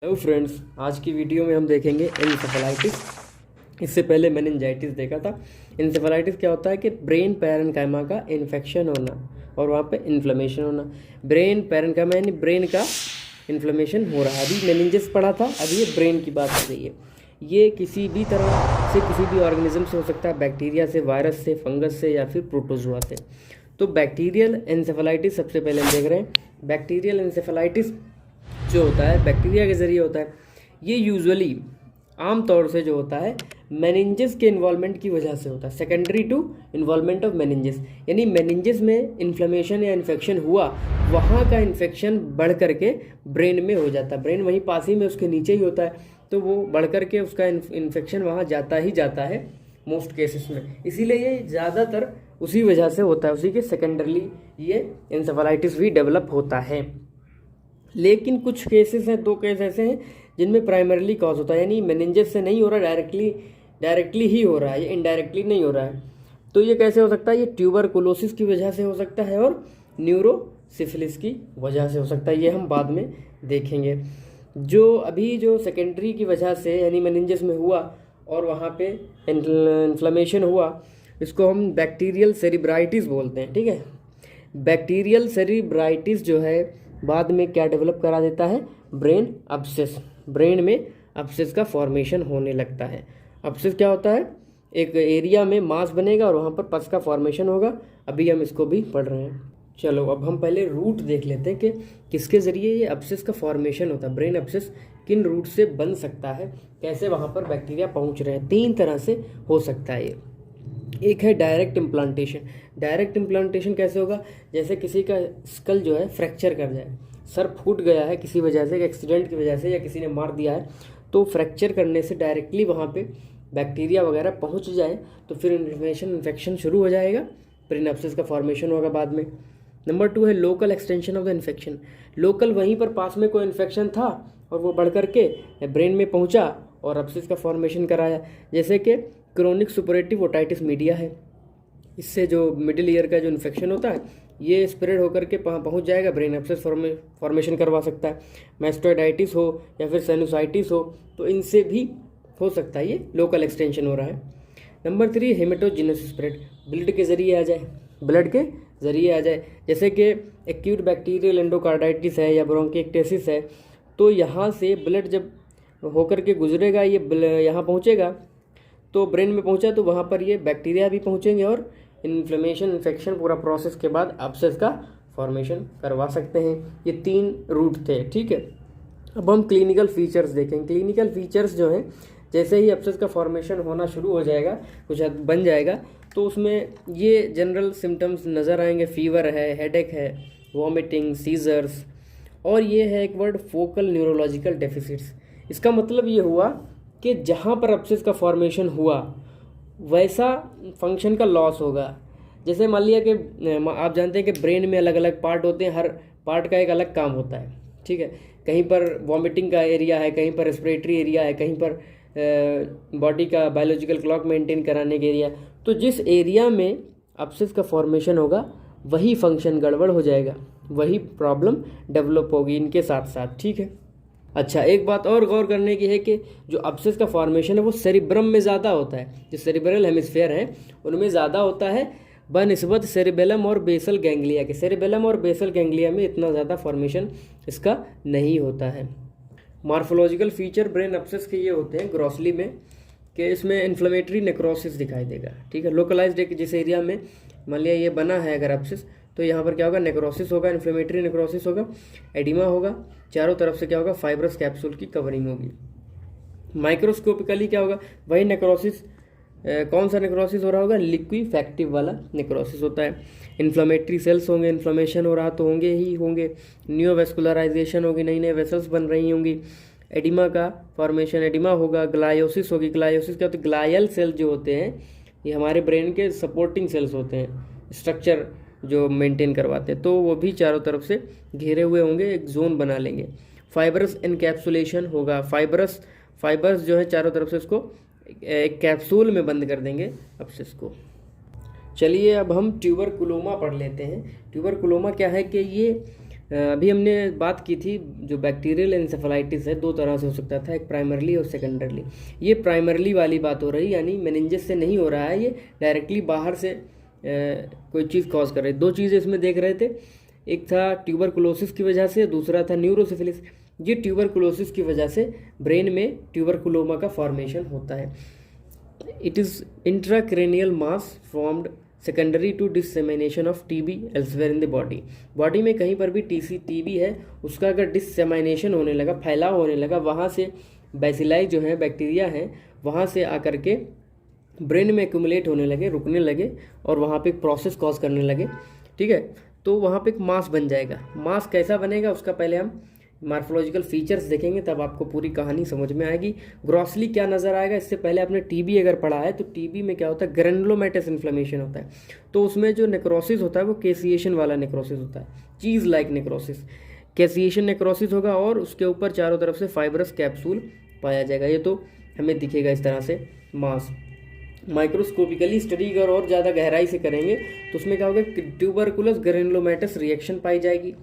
Hello friends, आज की video में हम देखेंगे एन्सेफेलाइटिस। इससे पहले मेनिंजाइटिस देखा था। एन्सेफेलाइटिस क्या होता है कि ब्रेन पैरेन्काइमा का इन्फेक्शन होना और वहाँ पे इन्फ्लेमेशन होना। ब्रेन पैरेन्काइमा यानी ब्रेन का इन्फ्लेमेशन हो रहा है। अभी मेनिंजस पढ़ा था, अभी ये ब्रेन की बात हो रही है। ये किसी भी तरह से किसी भी ऑर्गेनिज्म से हो सकता है, बैक्टीरिया से, वायरस से, फंगस से या फिर प्रोटोजोआ से। तो बैक्टीरियल एन्सेफेलाइटिस सबसे पहले हम देख रहे हैं। बैक्टीरियल एन्सेफेलाइटिस जो होता है बैक्टीरिया के ज़रिए होता है। ये यूजुअली आमतौर से जो होता है मेनिंजेस के इन्वॉल्वमेंट की वजह से होता है, secondary to involvement of meninges. यानी मेनिंजेस में इन्फ्लेमेशन या इन्फेक्शन हुआ, वहाँ का इन्फेक्शन बढ़ करके ब्रेन में हो जाता है। ब्रेन वहीं पास ही में उसके नीचे ही होता है, तो वो बढ़ करके उसका इन्फेक्शन वहाँ जाता ही जाता है मोस्ट केसेस में। इसीलिए ये ज़्यादातर उसी वजह से होता है, उसी के सेकेंडरली ये एन्सेफेलाइटिस भी डेवलप होता है। लेकिन कुछ केसेस हैं, दो केस ऐसे हैं जिनमें प्राइमरीली कॉज होता है, यानी मेनिंजेस से नहीं हो रहा, डायरेक्टली ही हो रहा है, ये इनडायरेक्टली नहीं हो रहा है। तो ये कैसे हो सकता है? ये ट्यूबरकुलोसिस की वजह से हो सकता है और न्यूरोसिफिलिस की वजह से हो सकता है। ये हम बाद में देखेंगे। जो सेकेंडरी की वजह से यानी मेनिंजेस में हुआ और वहाँ पे इन्फ्लेमेशन हुआ, इसको हम बैक्टीरियल सेरिब्राइटिस बोलते हैं। ठीक है, बैक्टीरियल सेरिब्राइटिस जो है बाद में क्या डेवलप करा देता है? Brain obsess. ब्रेन में अब्सेस का फॉर्मेशन होने लगता है। अब्सेस क्या होता है? एक एरिया में मास बनेगा और वहाँ पर पस का फॉर्मेशन होगा। अभी हम इसको भी पढ़ रहे हैं। चलो अब हम पहले रूट देख लेते हैं कि किसके ज़रिए ये अब्सेस का फॉर्मेशन होता है। ब्रेन अब्सेस किन रूट से बन सकता है, कैसे वहाँ पर बैक्टीरिया पहुँच रहे हैं। 3 तरह से हो सकता है ये। एक है डायरेक्ट इम्प्लांटेशन। डायरेक्ट इम्प्लांटेशन कैसे होगा? जैसे किसी का स्कल जो है फ्रैक्चर कर जाए, सर फूट गया है किसी वजह से, एक्सीडेंट की वजह से, या किसी ने मार दिया है, तो फ्रैक्चर करने से डायरेक्टली वहाँ पे बैक्टीरिया वगैरह पहुँच जाए तो फिर इन्फेक्शन शुरू हो जाएगा, ब्रेन अब्सेस का फॉर्मेशन होगा बाद में। नंबर 2 है local extension of the infection. Local वहीं पर पास में कोई इन्फेक्शन था और वो बढ़ करके ब्रेन में पहुँचा और अब्सेस का फॉर्मेशन कराया। जैसे कि क्रोनिक सुपरेटिव ओटाइटिस मीडिया है। इससे जो मिडिल ईयर का जो इन्फेक्शन होता है ये स्प्रेड होकर के पहुंच जाएगा, ब्रेन अब्सेस फॉर्मेशन करवा सकता है। मैस्टोइडाइटिस हो या फिर साइनोसाइटिस हो, तो इनसे भी हो सकता है ये लोकल एक्सटेंशन हो रहा है। Number 3 हेमेटोजिनस spread. ब्लड के ज़रिए आ जाए, जैसे कि एक्यूट बैक्टीरियल एंडोकार्डाइटिस है या ब्रोंकिएक्टेसिस है, तो यहाँ से ब्लड जब होकर के गुजरेगा, ये यहाँ पहुँचेगा, तो ब्रेन में पहुंचा तो वहाँ पर ये बैक्टीरिया भी पहुँचेंगे और इन्फेक्शन पूरा प्रोसेस के बाद अब्सेस का फॉर्मेशन करवा सकते हैं। ये 3 रूट थे। ठीक है, अब हम क्लिनिकल फीचर्स देखें। क्लिनिकल फीचर्स जो हैं, जैसे ही अब्सेस का फॉर्मेशन होना शुरू हो जाएगा, कुछ बन जाएगा, तो उसमें ये जनरल सिम्टम्स नज़र आएंगे। फीवर है, हेडेक है, वॉमिटिंग, सीजर्स, और ये है एक वर्ड फोकल न्यूरोलॉजिकल डेफिसिट्स। इसका मतलब ये हुआ कि जहाँ पर अब्सेस का फॉर्मेशन हुआ वैसा फंक्शन का लॉस होगा। जैसे मान लिया कि आप जानते हैं कि ब्रेन में अलग अलग पार्ट होते हैं, हर पार्ट का एक अलग काम होता है। ठीक है, कहीं पर वॉमिटिंग का एरिया है, कहीं पर रेस्पिरेटरी एरिया है, कहीं पर बॉडी का बायोलॉजिकल क्लॉक मेंटेन कराने के एरिया। तो जिस एरिया में अब्सेस का फॉर्मेशन होगा वही फंक्शन गड़बड़ हो जाएगा, वही प्रॉब्लम डेवलप होगी इनके साथ साथ। ठीक है, अच्छा एक बात और गौर करने की है कि जो अब्सेस का फॉर्मेशन है वो सेरिब्रम में ज़्यादा होता है। जो सेरिब्रल हेमिस्फीयर है उनमें ज़्यादा होता है बनिस्बत सेरिबेलम और बेसल गैंग्लिया के। सेरिबेलम और बेसल गैंग्लिया में इतना ज़्यादा फॉर्मेशन इसका नहीं होता है। मॉर्फोलॉजिकल फीचर ब्रेन अब्सेस के ये होते हैं ग्रॉसली में कि इसमें इन्फ्लेमेटरी नेक्रोसिस दिखाई देगा। ठीक है, लोकलाइज्ड जिस एरिया में मान लिया ये बना है अगर अब्सेस, तो यहाँ पर क्या होगा? नेक्रोसिस होगा, इन्फ्लेमेटरी नेक्रोसिस होगा, एडिमा होगा, चारों तरफ से क्या होगा? फाइब्रस कैप्सूल की कवरिंग होगी। माइक्रोस्कोपिकली क्या होगा? वही नेक्रोसिस, कौन सा नेक्रोसिस हो रहा होगा? लिक्विफैक्टिव वाला नेक्रोसिस होता है। इन्फ्लेमेटरी सेल्स होंगे, इन्फ्लेमेशन हो रहा तो होंगे ही होंगे, न्यूवेस्कुलराइजेशन होगी, नई नई वेसल्स बन रही होंगी, एडिमा का फॉर्मेशन, एडिमा होगा, ग्लायोसिस होगी। ग्लायोसिस क्या होती है? ग्लायल सेल जो होते हैं ये हमारे ब्रेन के सपोर्टिंग सेल्स होते हैं, स्ट्रक्चर जो मेंटेन करवाते हैं, तो वो भी चारों तरफ से घेरे हुए होंगे, एक जोन बना लेंगे। फाइब्रस एनकैप्सुलेशन होगा। फाइबर्स जो है चारों तरफ से इसको एक कैप्सूल में बंद कर देंगे अब्सेस को। चलिए अब हम ट्यूबरकुलोमा पढ़ लेते हैं। ट्यूबरकुलोमा क्या है कि ये अभी हमने बात की थी जो बैक्टीरियल एंसेफेलाइटिस है, दो तरह से हो सकता था, एक प्राइमरली और सेकेंडरली। ये प्राइमरली वाली बात हो रही, यानी मेनिंजेस से नहीं हो रहा है, ये डायरेक्टली बाहर से कोई चीज़ कॉज कर रही है। दो चीज़ें इसमें देख रहे थे, एक था ट्यूबरकुलोसिस की वजह से, दूसरा था न्यूरोसिफिलिस। ये ट्यूबरकुलोसिस की वजह से ब्रेन में ट्यूबरकुलोमा का फॉर्मेशन होता है। It is intracranial mass formed secondary to dissemination of TB elsewhere in the body में कहीं पर भी टीबी है, उसका अगर डिसेमिनेशन होने लगा, फैलाव होने लगा, वहाँ से बैसिलाई जो है, बैक्टीरिया हैं, वहाँ से आकर के ब्रेन में एक्यूमुलेट होने लगे, रुकने लगे और वहाँ पे एक प्रोसेस कॉज करने लगे। ठीक है, तो वहाँ पे एक मास बन जाएगा। मास कैसा बनेगा उसका पहले हम मार्फोलॉजिकल फीचर्स देखेंगे, तब आपको पूरी कहानी समझ में आएगी। ग्रॉसली क्या नज़र आएगा, इससे पहले आपने टीबी अगर पढ़ा है तो टीबी में क्या होता है, ग्रेनुलोमेटस इन्फ्लेमेशन होता है। तो उसमें जो नेक्रोसिस होता है वो केसिएशन वाला नेक्रोसिस होता है, चीज़ लाइक नेक्रोसिस, केसिएशन नेक्रोसिस होगा और उसके ऊपर चारों तरफ से फाइब्रस कैप्सूल पाया जाएगा। ये तो हमें दिखेगा इस तरह से मास। माइक्रोस्कोपिकली स्टडी अगर और ज़्यादा गहराई से करेंगे तो उसमें क्या होगा, ट्यूबरकुलस ग्रेनुलोमेटस रिएक्शन पाई जाएगी,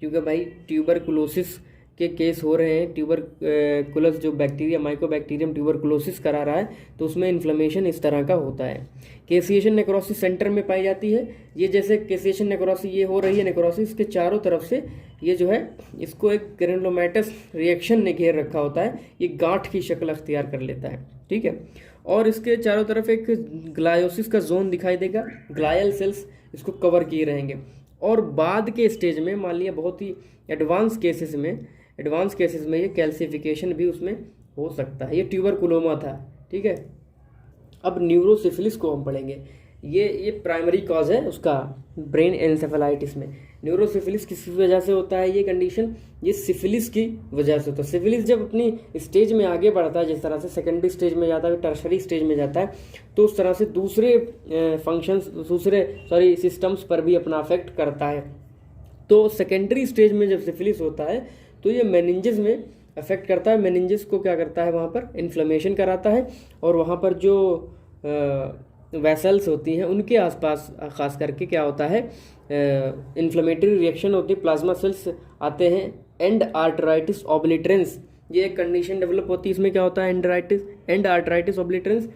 क्योंकि भाई ट्यूबरकुलोसिस के केस हो रहे हैं, ट्यूबरकुलस जो बैक्टीरिया, माइकोबैक्टीरियम ट्यूबरकुलोसिस करा रहा है, तो उसमें इन्फ्लेमेशन इस तरह का होता है। केसिएशन नेक्रोसिस सेंटर में पाई जाती है। ये जैसे केसिएशन नेक्रोसिस ये हो रही है, नेक्रोसिस के चारों तरफ से ये जो है, इसको एक ग्रेनुलोमेटस रिएक्शन ने घेर रखा होता है, ये गांठ की शक्ल अख्तियार कर लेता है। ठीक है, और इसके चारों तरफ एक ग्लायोसिस का जोन दिखाई देगा, ग्लायल सेल्स इसको कवर किए रहेंगे। और बाद के स्टेज में मान लिया बहुत ही एडवांस केसेस में ये कैल्सिफिकेशन भी उसमें हो सकता है। ये ट्यूबरकुलोमा था। ठीक है, अब न्यूरोसिफिलिस को हम पढ़ेंगे। ये प्राइमरी कॉज है उसका ब्रेन एंसेफेलाइटिस में। न्यूरोसिफिलिस किस वजह से होता है ये कंडीशन, ये सिफिलिस की वजह से होता है। सिफिलिस जब अपनी स्टेज में आगे बढ़ता है, जिस तरह से सेकेंडरी स्टेज में जाता है, टर्शरी स्टेज में जाता है, तो उस तरह से दूसरे फंक्शंस, सिस्टम्स पर भी अपना अफेक्ट करता है। तो सेकेंडरी स्टेज में जब सिफिलिस होता है तो ये मेनिंजेस में अफेक्ट करता है। मेनिंजेस को क्या करता है, वहाँ पर इन्फ्लेमेशन कराता है और वहाँ पर जो वेसल्स होती हैं उनके आसपास खास करके क्या होता है, इन्फ्लेमेटरी रिएक्शन होती है, प्लाज्मा सेल्स आते हैं, एंड आर्टराइटिस ऑब्लिटरेंस, ये एक कंडीशन डेवलप होती है। इसमें क्या होता है, एंड आर्टराइटिस ऑब्लिटरेंस,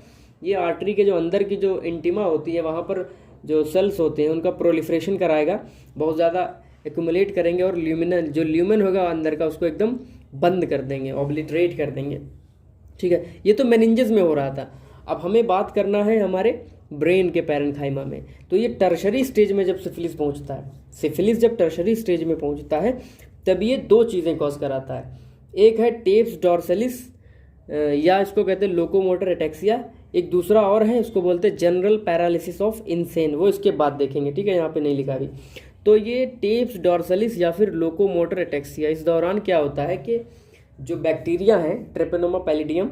ये आर्टरी के जो अंदर की जो इंटिमा होती है, वहाँ पर जो सेल्स होते हैं उनका प्रोलिफरेशन कराएगा, बहुत ज़्यादा एक्यूमुलेट करेंगे और ल्यूमेन होगा अंदर का, उसको एकदम बंद कर देंगे, ऑब्लिटरेट कर देंगे। ठीक है, ये तो मेनिंजेस में हो रहा था। अब हमें बात करना है हमारे ब्रेन के पैरेन्काइमा में। तो ये टर्शरी स्टेज में जब सिफिलिस पहुंचता है, सिफिलिस जब टर्शरी स्टेज में पहुंचता है तब ये दो चीज़ें कॉज कराता है। एक है टेप्स डॉर्सलिस, या इसको कहते हैं लोकोमोटर एटेक्सिया, एक दूसरा और है, उसको बोलते हैं जनरल पैरालिसिस ऑफ इंसेन, वो इसके बाद देखेंगे। ठीक है, यहाँ पे नहीं लिखा अभी। तो ये टेप्स डॉर्सलिस या फिर लोकोमोटर एटेक्सिया, इस दौरान क्या होता है कि जो बैक्टीरिया हैं ट्रेपेनोमा पैलिडियम,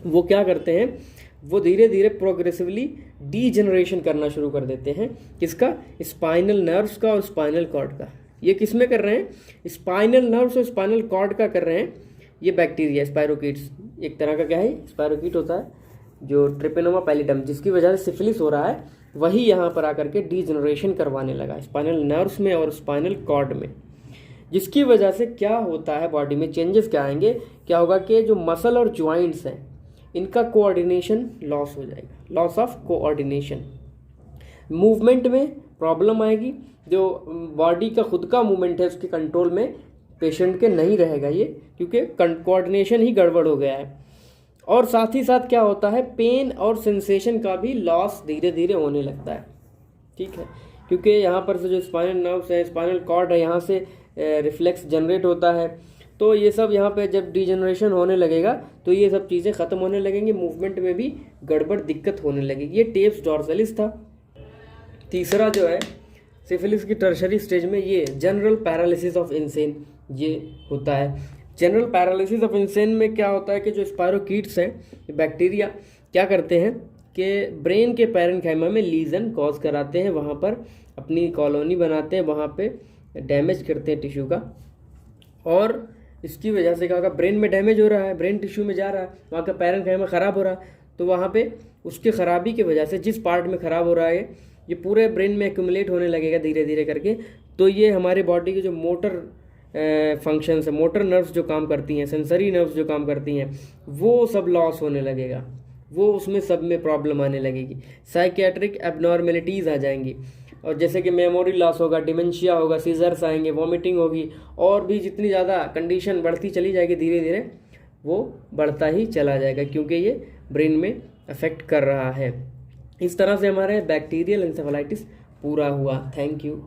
वो क्या करते हैं, वो धीरे धीरे प्रोग्रेसिवली डीजनरेशन करना शुरू कर देते हैं। किसका, स्पाइनल नर्व्स का और स्पाइनल कॉर्ड का। ये किस में कर रहे हैं, स्पाइनल नर्व्स और स्पाइनल कॉर्ड का कर रहे हैं ये बैक्टीरिया, स्पायरोकीट्स, एक तरह का क्या है, स्पायरोकीट होता है जो ट्रेपेनोमा पैलिडम, जिसकी वजह से सिफिलिस हो रहा है, वही यहाँ पर आकर के डीजनरेशन करवाने लगा स्पाइनल नर्व्स में और स्पाइनल कॉर्ड में, जिसकी वजह से क्या होता है, बॉडी में चेंजेस क्या आएंगे, क्या होगा कि जो मसल और ज्वाइंट्स हैं इनका कोऑर्डिनेशन लॉस हो जाएगा, लॉस ऑफ कोऑर्डिनेशन। मूवमेंट में प्रॉब्लम आएगी, जो बॉडी का खुद का मूवमेंट है उसके कंट्रोल में पेशेंट के नहीं रहेगा ये, क्योंकि कोऑर्डिनेशन ही गड़बड़ हो गया है। और साथ ही साथ क्या होता है, पेन और सेंसेशन का भी लॉस धीरे धीरे होने लगता है। ठीक है, क्योंकि यहाँ पर से जो स्पाइनल नर्व्स है, स्पाइनल कॉर्ड है, यहाँ से रिफ्लेक्स जनरेट होता है, तो ये सब यहाँ पे जब डीजनरेशन होने लगेगा तो ये सब चीज़ें ख़त्म होने लगेंगी, मूवमेंट में भी गड़बड़ दिक्कत होने लगेगी। ये टेप्स डॉर्सलिस था। तीसरा जो है सिफिलिस की टर्शरी स्टेज में ये जनरल पैरालिसिस ऑफ इंसेन ये होता है। जनरल पैरालिसिस ऑफ इंसेन में क्या होता है कि जो स्पायरोकीट्स हैं, बैक्टीरिया क्या करते हैं कि ब्रेन के पैरेन्काइमा में लीजन कॉज कराते हैं, वहाँ पर अपनी कॉलोनी बनाते हैं, वहाँ पे डैमेज करते हैं टिश्यू का, और इसकी वजह से क्या होगा, ब्रेन में डैमेज हो रहा है, ब्रेन टिश्यू में जा रहा है, वहाँ का पैरेन्काइमा ख़राब हो रहा है, तो वहाँ पे उसके ख़राबी की वजह से जिस पार्ट में ख़राब हो रहा है ये पूरे ब्रेन में एक्यूमुलेट होने लगेगा धीरे धीरे करके, तो ये हमारे बॉडी के जो मोटर फंक्शंस है, मोटर नर्व्स जो काम करती हैं, सेंसरी नर्व्स जो काम करती हैं, वो सब लॉस होने लगेगा, वो उसमें सब में प्रॉब्लम आने लगेगी, साइकियाट्रिक एबनॉर्मेलिटीज़ आ जाएंगी, और जैसे कि मेमोरी लॉस होगा, डिमेंशिया होगा, सीजर्स आएंगे, वॉमिटिंग होगी, और भी जितनी ज़्यादा कंडीशन बढ़ती चली जाएगी धीरे धीरे वो बढ़ता ही चला जाएगा, क्योंकि ये ब्रेन में अफेक्ट कर रहा है। इस तरह से हमारे बैक्टीरियल एंसेफेलाइटिस पूरा हुआ। Thank you.